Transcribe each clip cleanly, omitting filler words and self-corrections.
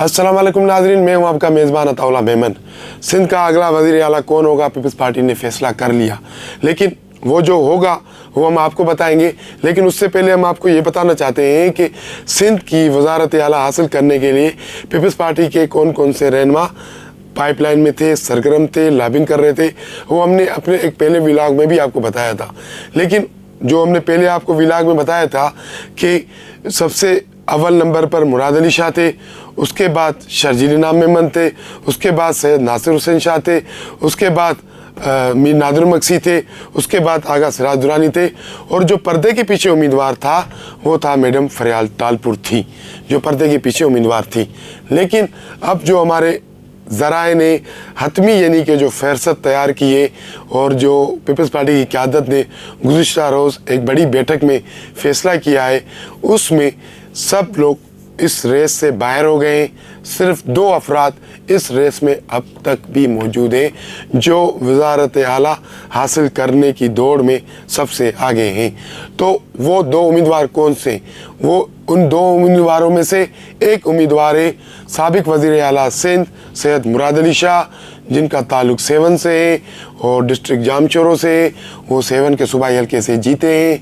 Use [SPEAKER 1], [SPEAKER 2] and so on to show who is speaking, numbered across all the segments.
[SPEAKER 1] अस्सलाम वालेकुम नाज़रीन, मैं हूं आपका मेज़बान अताउल्लाह मेमन। सिंध का अगला वज़ीर आला कौन होगा, पीपल्स पार्टी ने फैसला कर लिया, लेकिन वो जो होगा वो हम आपको बताएंगे। लेकिन उससे पहले हम आपको ये बताना चाहते हैं कि सिंध की वज़ारत आला हासिल करने के लिए पीपल्स पार्टी के कौन कौन से रहनुमा पाइपलाइन में थे, सरगर्म थे, लॉबिंग कर रहे थे, वो हमने अपने एक पहले व्लॉग में भी आपको बताया था। लेकिन जो हमने पहले आपको व्लॉग में बताया था कि सबसे अव्वल नंबर पर मुराद अली शाह थे, उसके बाद शर्जील इनाम मेमन थे, उसके बाद सैयद नासिर हुसैन शाह थे, उसके बाद मीर नादिर मक्सी थे, उसके बाद आगा सिराज दुरानी थे, और जो पर्दे के पीछे उम्मीदवार था वो था मैडम फरियाल तालपुर थी, जो पर्दे के पीछे उम्मीदवार थी। लेकिन अब जो हमारे ज़राए ने हतमी यानी कि जो फहरसत तैयार की है और जो पीपल्स पार्टी की क़यादत ने गुज़िश्ता रोज़ एक बड़ी बैठक में फ़ैसला किया है, उसमें सब लोग इस रेस से बाहर हो गए हैं। सिर्फ 2 अफराद इस रेस में अब तक भी मौजूद हैं जो वज़ारत आला हासिल करने की दौड़ में सबसे आगे हैं। तो वो 2 उम्मीदवार कौन से? वो उन 2 उम्मीदवारों में से एक उम्मीदवार है साबिक वज़ीर आला सिंध सैयद मुराद अली शाह, जिनका ताल्लुक 7 से है और डिस्ट्रिक्ट जामचोरो से है। वो 7 के सूबाई हल्के से जीते हैं।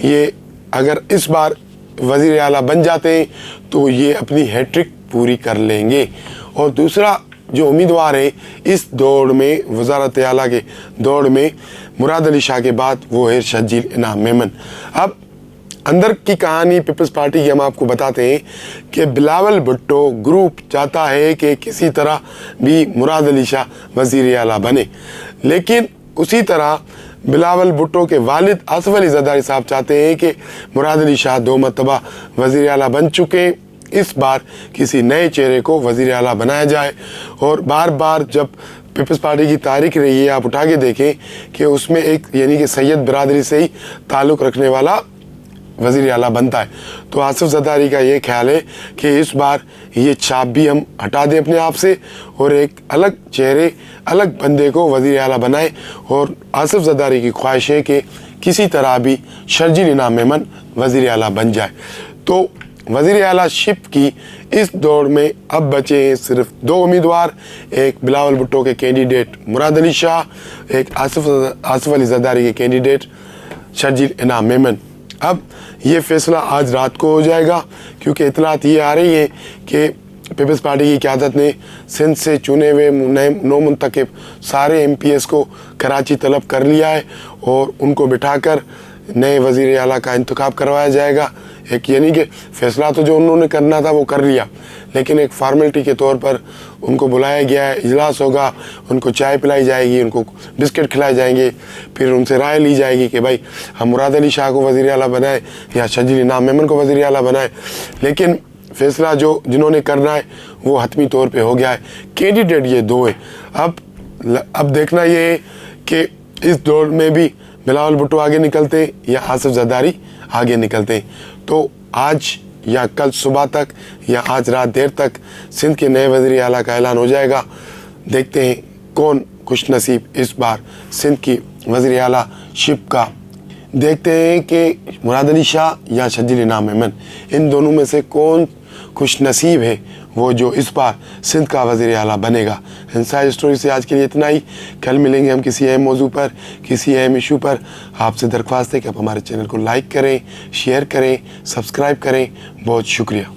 [SPEAKER 1] ये अगर इस बार वज़ीर आला बन जाते हैं तो ये अपनी हैट्रिक पूरी कर लेंगे। और दूसरा जो उम्मीदवार है इस दौड़ में, वज़ारत आला के दौड़ में, मुराद अली शाह के बाद वो है शर्जील इनाम मेमन। अब अंदर की कहानी पीपल्स पार्टी की हम आपको बताते हैं कि बिलावल भुट्टो ग्रुप चाहता है कि किसी तरह भी मुराद अली शाह वज़ीर आला बने, लेकिन उसी तरह बिलावल भुट्टो के वालिद आसिफ अली ज़रदारी साहब चाहते हैं कि मुराद अली शाह 2 मरतबा वज़ीर आला बन चुके, इस बार किसी नए चेहरे को वज़ीर आला बनाया जाए। और बार बार जब पीपल्स पार्टी की तारीख रही है, आप उठा के देखें कि उसमें एक यानी कि सैयद बिरादरी से ही ताल्लुक़ रखने वाला वज़ीर आला बनता है। तो आसिफ ज़रदारी का ये ख्याल है कि इस बार ये छाप भी हम हटा दें अपने आप से और एक अलग चेहरे, अलग बंदे को वज़ीर आला बनाए। और आसिफ ज़रदारी की ख्वाहिश है कि किसी तरह भी शर्जील इनाम मेमन वज़ीर आला बन जाए। तो वज़ीर आला शिप की इस दौड़ में अब बचे हैं सिर्फ 2 उम्मीदवार, एक बिलावल भुट्टो के कैंडिडेट मुराद अली शाह, एक आसिफ अली ज़रदारी के कैंडिडेट शर्जील इनाम मेमन। अब ये फ़ैसला आज रात को हो जाएगा, क्योंकि इतलात ये आ रही है कि पीपल्स पार्टी की क़यादत ने सिंध से चुने हुए 9 मुंतखब सारे MPs को कराची तलब कर लिया है और उनको बिठाकर नए वज़ीर आला का इंतखाब करवाया जाएगा। एक यानी कि फ़ैसला तो जो उन्होंने करना था वो कर लिया, लेकिन एक फार्मेलिटी के तौर पर उनको बुलाया गया है, इजलास होगा, उनको चाय पिलाई जाएगी, उनको बिस्किट खिलाए जाएंगे, फिर उनसे राय ली जाएगी कि भाई हम मुराद अली शाह को वज़ीर आला बनाए या शर्जील इनाम मेमन को वज़ीर आला बनाए। लेकिन फ़ैसला जो जिन्होंने करना है वो हतमी तौर पर हो गया है। कैंडिडेट ये 2 है। अब देखना ये है कि इस दौड़ में भी बिलावल भुट्टो आगे निकलते या आसिफ ज़रदारी आगे निकलते। तो आज या कल सुबह तक या आज रात देर तक सिंध के नए वज़ीर आला का ऐलान हो जाएगा। देखते हैं कौन खुश नसीब इस बार सिंध की वज़ीर आला शिप का। देखते हैं कि मुराद अली शाह या शर्जील इनाम मेमन, इन दोनों में से कौन खुश नसीब है वो जो इस बार सिंध का वज़ीर आला बनेगा। इनसाइड स्टोरी से आज के लिए इतना ही। कल मिलेंगे हम किसी अहम मौजू पर, किसी अहम इशू पर। आपसे दरख्वास्त है कि आप हमारे चैनल को लाइक करें, शेयर करें, सब्सक्राइब करें। बहुत शुक्रिया।